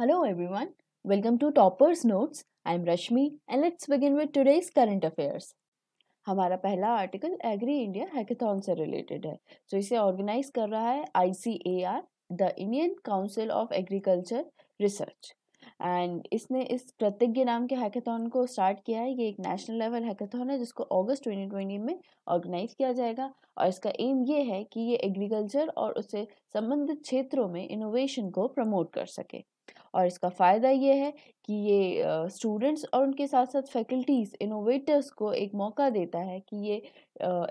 Hello everyone, welcome to Toppers Notes. I'm Rashmi and let's begin with today's current affairs. हमारा पहला article agri India hackathon से related है। इसे organise कर रहा है ICAR, the Indian council of agriculture research. And इसने इस प्रतिज्ञ नाम के हैकेथॉन को स्टार्ट किया है। ये एक नेशनल लेवल हैकेथॉन है जिसको अगस्त 2020 में ऑर्गेनाइज किया जाएगा और इसका एम ये है कि ये एग्रीकल्चर और उससे संबंधित क्षेत्रों में इनोवेशन को प्रमोट कर सके। और इसका फ़ायदा ये है कि ये स्टूडेंट्स और उनके साथ साथ फैकल्टीज़ इनोवेटर्स को एक मौका देता है कि ये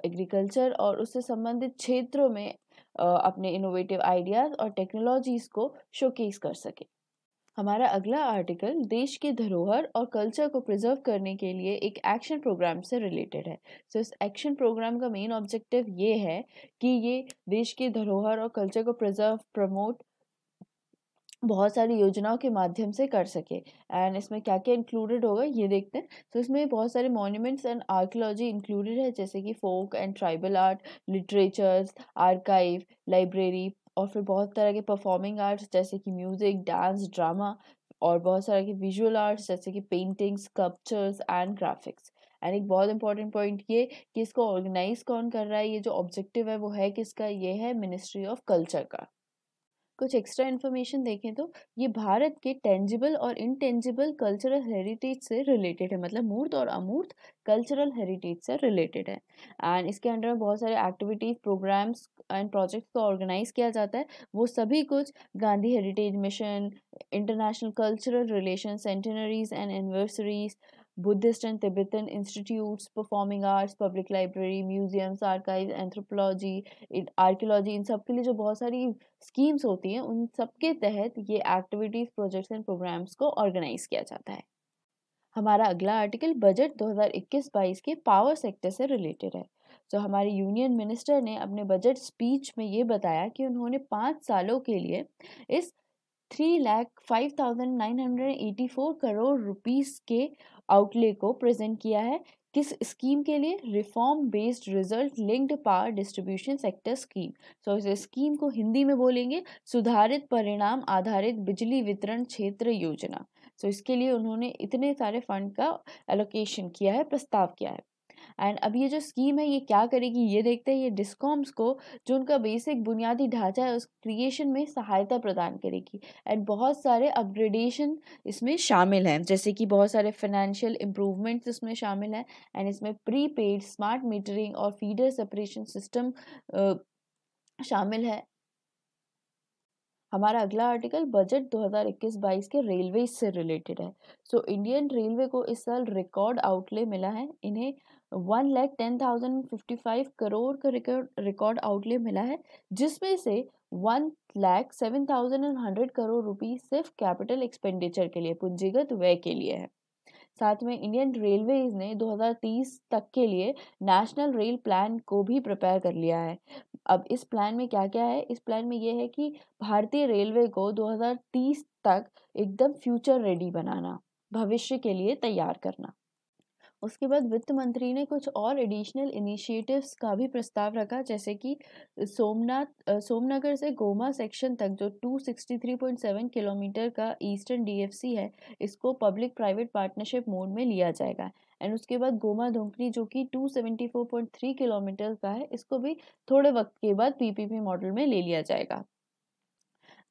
एग्रीकल्चर और उससे संबंधित क्षेत्रों में अपने इनोवेटिव आइडियाज़ और टेक्नोलॉजीज़ को शोकेस कर सके। हमारा अगला आर्टिकल देश की धरोहर और कल्चर को प्रिजर्व करने के लिए एक एक्शन प्रोग्राम से रिलेटेड है। इस एक्शन प्रोग्राम का मेन ऑब्जेक्टिव ये है कि ये देश की धरोहर और कल्चर को प्रिजर्व प्रमोट बहुत सारी योजनाओं के माध्यम से कर सके। एंड इसमें क्या क्या इंक्लूडेड होगा ये देखते हैं। इसमें बहुत सारे मॉन्यूमेंट्स एंड आर्कियोलॉजी इंक्लूडेड है, जैसे कि folk and tribal art, literatures, archive, library और फिर बहुत तरह के परफॉर्मिंग आर्ट्स जैसे कि म्यूजिक, डांस, ड्रामा और बहुत सारे के विजुअल आर्ट्स जैसे कि paintings, sculptures and graphics. And एक बहुत इंपॉर्टेंट पॉइंट ये कि इसको ऑर्गेनाइज कौन कर रहा है, ये जो ऑब्जेक्टिव है वो है किसका, ये है मिनिस्ट्री ऑफ कल्चर का। कुछ एक्स्ट्रा इन्फॉर्मेशन देखें तो ये भारत के टेंजिबल और इनटेंजिबल कल्चरल हेरिटेज से रिलेटेड है, मतलब मूर्त और अमूर्त कल्चरल हेरिटेज से रिलेटेड है। एंड इसके अंडर में बहुत सारे एक्टिविटीज, प्रोग्राम्स एंड प्रोजेक्ट्स को ऑर्गेनाइज किया जाता है। वो सभी कुछ Gandhi heritage mission, international cultural relation centenaries and anniversaries, Buddhist and Tibetan institutes, performing arts, public library, museums, archive, anthropology, archaeology, इन सब के लिए जो बहुत सारी स्कीम्स होती हैं उन सब के तहत ये एक्टिविटीज, प्रोजेक्ट्स एंड प्रोग्राम्स को ऑर्गेनाइज किया जाता है। हमारा अगला आर्टिकल बजट 2021-22 के पावर सेक्टर से रिलेटेड है। हमारे यूनियन मिनिस्टर ने अपने बजट स्पीच में ये बताया कि उन्होंने 5 सालों के लिए इस 3,05,984 करोड़ रुपीस के आउटले को प्रेजेंट किया है। किस स्कीम के लिए? Reform based result linked power distribution sector scheme. इस स्कीम को हिंदी में बोलेंगे सुधारित परिणाम आधारित बिजली वितरण क्षेत्र योजना। इसके लिए उन्होंने इतने सारे फंड का एलोकेशन किया है, प्रस्ताव किया है। एंड अब ये जो स्कीम है ये क्या करेगी ये देखते हैं। ये डिस्कॉम्स को जो उनका बेसिक बुनियादी ढांचा है उस क्रिएशन में सहायता प्रदान करेगी। एंड बहुत सारे अपग्रेडेशन इसमें शामिल हैं, जैसे कि बहुत सारे फाइनेंशियल इम्प्रूवमेंट्स इसमें शामिल हैं। एंड इसमें प्री पेड स्मार्ट मीटरिंग और फीडर सेपरेशन सिस्टम शामिल है। हमारा अगला आर्टिकल बजट 2021-22 के रेलवे से रिलेटेड है। इंडियन रेलवे को इस साल रिकॉर्ड आउटले मिला है। इन्हें 1,10,055 करोड़ का रिकॉर्ड आउटले मिला है, जिसमें से 1,07,100 करोड़ रुपीस सिर्फ कैपिटल एक्सपेंडिचर के लिए, पूंजीगत व्यय के लिए है। साथ में इंडियन रेलवेज ने 2030 तक के लिए नेशनल रेल प्लान को भी प्रिपेयर कर लिया है। अब इस प्लान में क्या क्या है? इस प्लान में ये है कि भारतीय रेलवे को 2030 तक एकदम फ्यूचर रेडी बनाना, भविष्य के लिए तैयार करना। उसके बाद वित्त मंत्री ने कुछ और एडिशनल इनिशिएटिव्स का भी प्रस्ताव रखा, जैसे कि सोमनगर से गोमा सेक्शन तक जो 263.7 किलोमीटर का ईस्टर्न DFC है, इसको पब्लिक प्राइवेट पार्टनरशिप मोड में लिया जाएगा। एंड उसके बाद गोमा धोकरी जो कि 274.3 किलोमीटर का है, इसको भी थोड़े वक्त के बाद PPP मॉडल में ले लिया जाएगा।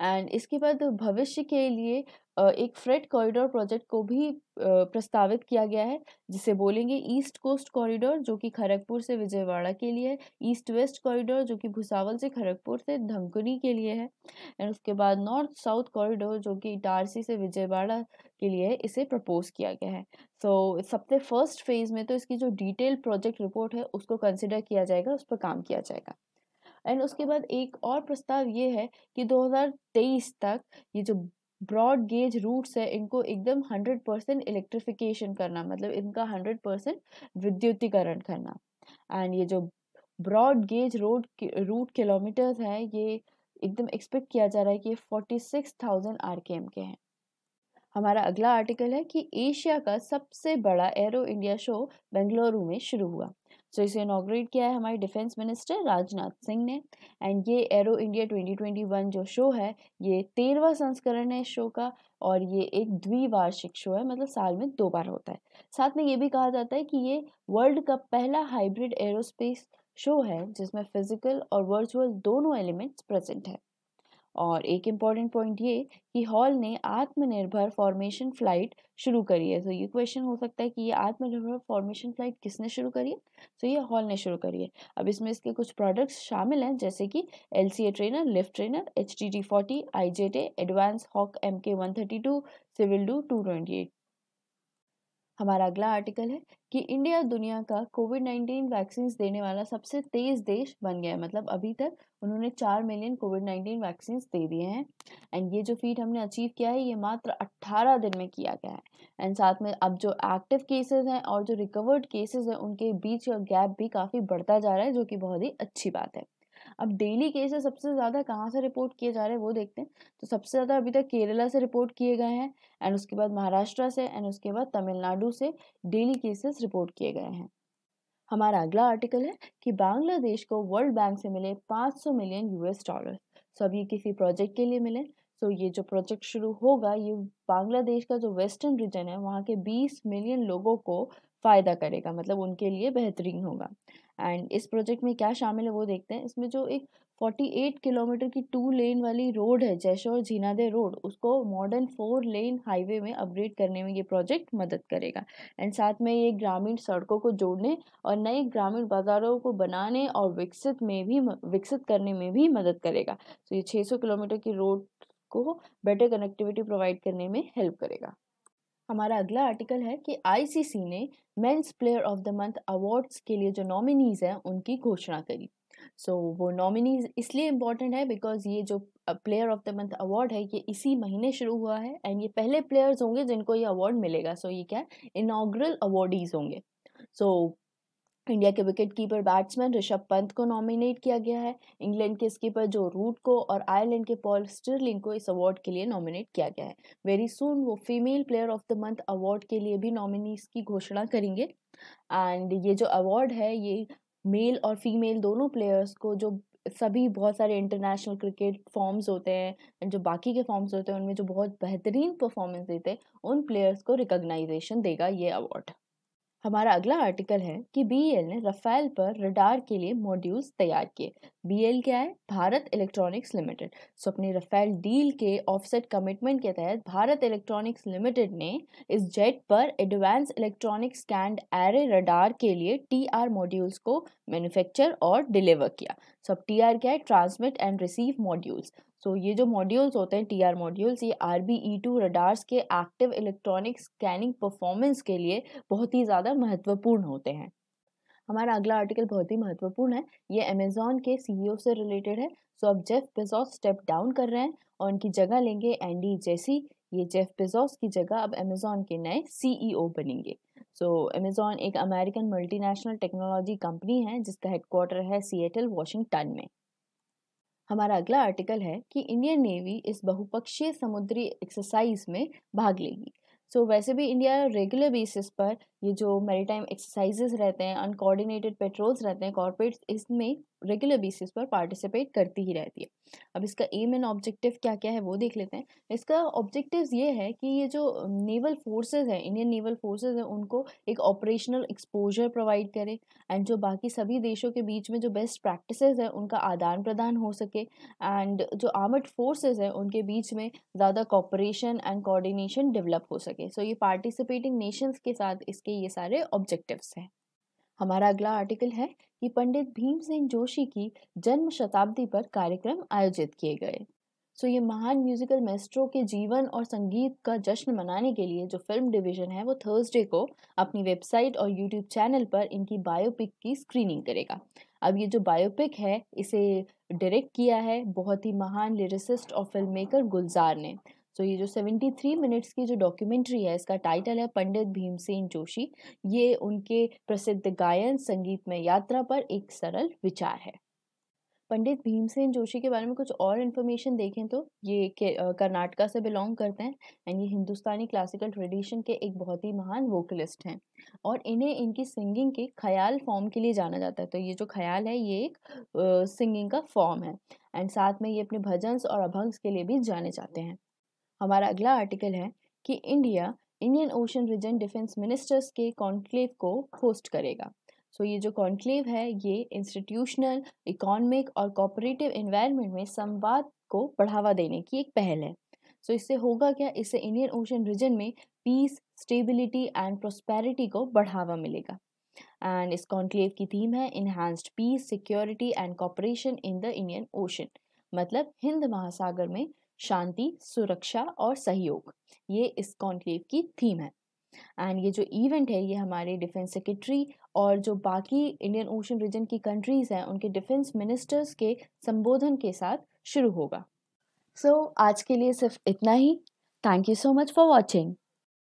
एंड इसके बाद भविष्य के लिए एक फ्रेट कॉरिडोर प्रोजेक्ट को भी प्रस्तावित किया गया है, जिसे बोलेंगे ईस्ट कोस्ट कॉरिडोर, जो कि खड़गपुर से विजयवाड़ा के लिए है। ईस्ट वेस्ट कॉरिडोर जो कि भुसावल से खड़गपुर से धमकुनी के लिए है। एंड उसके बाद नॉर्थ साउथ कॉरिडोर जो कि इटारसी से विजयवाड़ा के लिए है, इसे प्रपोज किया गया है। सबसे फर्स्ट फेज में तो इसकी जो डिटेल प्रोजेक्ट रिपोर्ट है उसको कंसिडर किया जाएगा, उस पर काम किया जाएगा। एंड उसके बाद एक और प्रस्ताव ये है कि 2023 तक ये जो ब्रॉड गेज रूट्स है इनको एकदम 100% इलेक्ट्रिफिकेशन करना, मतलब इनका 100% विद्युतीकरण करना। एंड ये जो ब्रॉड गेज रूट किलोमीटर्स है ये एकदम एक्सपेक्ट किया जा रहा है कि 46,000 RKM के हैं। हमारा अगला आर्टिकल है कि एशिया का सबसे बड़ा एरो इंडिया शो बेंगलुरु में शुरू हुआ। सो इसे इनॉग्रेट किया है हमारे डिफेंस मिनिस्टर राजनाथ सिंह ने। एंड ये एरो इंडिया 2021 जो शो है ये 13वां संस्करण है इस शो का, और ये एक द्विवार्षिक शो है, मतलब साल में 2 बार होता है। साथ में ये भी कहा जाता है कि ये वर्ल्ड का पहला हाइब्रिड एरोस्पेस शो है जिसमें फिजिकल और वर्चुअल दोनों एलिमेंट्स प्रेजेंट है। और एक इम्पॉर्टेंट पॉइंट ये कि हॉल ने आत्मनिर्भर फॉर्मेशन फ्लाइट शुरू करी है। तो ये क्वेश्चन हो सकता है कि ये आत्मनिर्भर फॉर्मेशन फ्लाइट किसने शुरू करी है? तो ये हॉल ने शुरू करी है। अब इसमें इसके कुछ प्रोडक्ट्स शामिल हैं जैसे कि LCA trainer, lift trainer, HTT40, IJT, advance Hawk MK132, civil Do 228। हमारा अगला आर्टिकल है कि इंडिया दुनिया का कोविड-19 वैक्सीन देने वाला सबसे तेज देश बन गया है। मतलब अभी तक उन्होंने 4 मिलियन कोविड-19 वैक्सीन दे दिए हैं। एंड ये जो फीट हमने अचीव किया है ये मात्र 18 दिन में किया गया है। एंड साथ में अब जो एक्टिव केसेस हैं और जो रिकवर्ड केसेस हैं उनके बीच का गैप भी काफ़ी बढ़ता जा रहा है, जो कि बहुत ही अच्छी बात है। अब डेली केसेस सबसे ज़्यादा कहाँ से रिपोर्ट किए जा रहे हैं वो देखते हैं। तो सबसे ज़्यादा अभी तक केरला से रिपोर्ट किए गए हैं, एंड उसके बाद महाराष्ट्र से, एंड उसके बाद तमिलनाडु से डेली केसेस रिपोर्ट किए गए हैं। हमारा अगला आर्टिकल है कि बांग्लादेश को वर्ल्ड बैंक से मिले 500 मिलियन US डॉलर। सो अब ये किसी प्रोजेक्ट के लिए मिले। सो ये जो प्रोजेक्ट शुरू होगा ये बांग्लादेश का जो वेस्टर्न रीजन है वहाँ के 20 मिलियन लोगों को फ़ायदा करेगा, मतलब उनके लिए बेहतरीन होगा। एंड इस प्रोजेक्ट में क्या शामिल है वो देखते हैं। इसमें जो एक 48 किलोमीटर की 2 लेन वाली रोड है, जयशोर झीनादे रोड, उसको मॉडर्न 4 लेन हाईवे में अपग्रेड करने में ये प्रोजेक्ट मदद करेगा। एंड साथ में ये ग्रामीण सड़कों को जोड़ने और नए ग्रामीण बाजारों को बनाने और विकसित करने में भी मदद करेगा। तो ये 600 किलोमीटर की रोड को बेटर कनेक्टिविटी प्रोवाइड करने में हेल्प करेगा। हमारा अगला आर्टिकल है कि ICC ने men's player of the month awards के लिए जो नॉमिनीज हैं उनकी घोषणा करी। वो नॉमिनीज इसलिए इम्पोर्टेंट है बिकॉज ये जो player of the month award है ये इसी महीने शुरू हुआ है, एंड ये पहले प्लेयर्स होंगे जिनको ये अवार्ड मिलेगा। ये क्या है, इनॉग्रल अवार्डीज होंगे। सो इंडिया के wicket keeper batsman Rishabh Pant को नॉमिनेट किया गया है। इंग्लैंड के स्कीपर जो रूट को और आयरलैंड के पॉल स्टिरलिंग को इस अवार्ड के लिए नॉमिनेट किया गया है। वेरी सून वो female player of the month award के लिए भी नॉमिनीज की घोषणा करेंगे। एंड ये जो अवार्ड है ये मेल और फीमेल दोनों प्लेयर्स को, जो सभी बहुत सारे इंटरनेशनल क्रिकेट फॉर्म्स होते हैं एंड जो बाकी के फॉर्म्स होते हैं उनमें जो बहुत बेहतरीन परफॉर्मेंस देते हैं उन प्लेयर्स को रिकॉग्नाइजेशन देगा ये अवार्ड। हमारा अगला आर्टिकल है कि BEL ने रफाल पर रडार के लिए मॉड्यूल्स तैयार किए। BEL क्या है? Bharat electronics limited. अपनी रफाल डील के ऑफसेट कमिटमेंट के तहत भारत इलेक्ट्रॉनिक्स लिमिटेड ने इस जेट पर advance electronic scanned array radar के लिए TR मॉड्यूल्स को मैन्युफैक्चर और डिलीवर किया। अब TR क्या है? Transmit and receive modules. ये जो मॉड्यूल्स होते हैं TR मॉड्यूल्स, ये RBE2 रडार्स के एक्टिव इलेक्ट्रॉनिक स्कैनिंग परफॉर्मेंस के लिए बहुत ही ज़्यादा महत्वपूर्ण होते हैं। हमारा अगला आर्टिकल बहुत ही महत्वपूर्ण है, ये अमेजॉन के CEO से रिलेटेड है। अब जेफ बेजोस स्टेप डाउन कर रहे हैं और उनकी जगह लेंगे एंडी जेसी। ये जेफ बेजोस की जगह अब अमेजॉन के नए CEO बनेंगे। अमेजॉन एक अमेरिकन मल्टीनेशनल टेक्नोलॉजी कंपनी है जिसका हेडक्वार्टर है सिएटल, वॉशिंगटन में। हमारा अगला आर्टिकल है कि इंडियन नेवी इस बहुपक्षीय समुद्री एक्सरसाइज में भाग लेगी। वैसे भी इंडिया रेगुलर बेसिस पर ये जो मैरीटाइम एक्सरसाइजेस रहते हैं, अनकोऑर्डिनेटेड पेट्रोल्स रहते हैं, कॉर्पोरेट्स इसमें रेगुलर बेसिस पर पार्टिसिपेट करती ही रहती है। अब इसका एम एंड ऑब्जेक्टिव क्या क्या है वो देख लेते हैं। इसका ऑब्जेक्टिव्स ये है कि ये जो नेवल फोर्सेस हैं, इंडियन नेवल फोर्सेस हैं, उनको एक ऑपरेशनल एक्सपोजर प्रोवाइड करे, एंड जो बाकी सभी देशों के बीच में जो बेस्ट प्रैक्टिसेस हैं उनका आदान प्रदान हो सके, एंड जो आर्मड फोर्सेस हैं उनके बीच में ज़्यादा कॉपरेशन एंड कोऑर्डिनेशन डेवलप हो सके। ये पार्टिसिपेटिंग नेशंस के साथ इसके ये सारे ऑब्जेक्टिव्स हैं। हमारा अगला आर्टिकल है कि पंडित भीमसेन जोशी की जन्म शताब्दी पर कार्यक्रम आयोजित किए गए। ये महान म्यूजिकल मेस्ट्रो के जीवन और संगीत का जश्न मनाने के लिए जो फिल्म डिवीजन है वो थर्सडे को अपनी वेबसाइट और यूट्यूब चैनल पर इनकी बायोपिक की स्क्रीनिंग करेगा। अब ये जो बायोपिक है इसे डायरेक्ट किया है बहुत ही महान लिरिसिस्ट और फिल्म मेकर गुलजार ने। ये जो 73 मिनट्स की जो डॉक्यूमेंट्री है इसका टाइटल है पंडित भीमसेन जोशी। ये उनके प्रसिद्ध गायन संगीत में यात्रा पर एक सरल विचार है। पंडित भीमसेन जोशी के बारे में कुछ और इन्फॉर्मेशन देखें तो ये कर्नाटका से बिलोंग करते हैं एंड ये हिंदुस्तानी क्लासिकल ट्रेडिशन के एक बहुत ही महान वोकलिस्ट हैं और इन्हें इनकी सिंगिंग के ख्याल फॉर्म के लिए जाना जाता है। तो ये जो ख्याल है ये एक सिंगिंग का फॉर्म है एंड साथ में ये अपने भजन्स और अभंग्स के लिए भी जाने जाते हैं। हमारा अगला आर्टिकल है कि India Indian Ocean region defence ministers के कॉन्क्लेव को होस्ट करेगा। सो ये जो कॉन्क्लेव है ये इंस्टीट्यूशनल, इकोनॉमिक और कोऑपरेटिव एनवायरनमेंट में संवाद को बढ़ावा देने की एक पहल है। सो इससे होगा क्या, इससे इंडियन ओशन रीजन में पीस, स्टेबिलिटी एंड प्रोस्पेरिटी को बढ़ावा मिलेगा। एंड इस कॉन्क्लेव की थीम है enhanced peace, security and cooperation in the Indian Ocean, मतलब हिंद महासागर में शांति, सुरक्षा और सहयोग, ये इस कॉन्क्लेव की थीम है। एंड ये जो इवेंट है ये हमारे डिफेंस सेक्रेटरी और जो बाकी इंडियन ओशन रीजन की कंट्रीज हैं उनके डिफेंस मिनिस्टर्स के संबोधन के साथ शुरू होगा। सो आज के लिए सिर्फ इतना ही। Thank you so much for watching.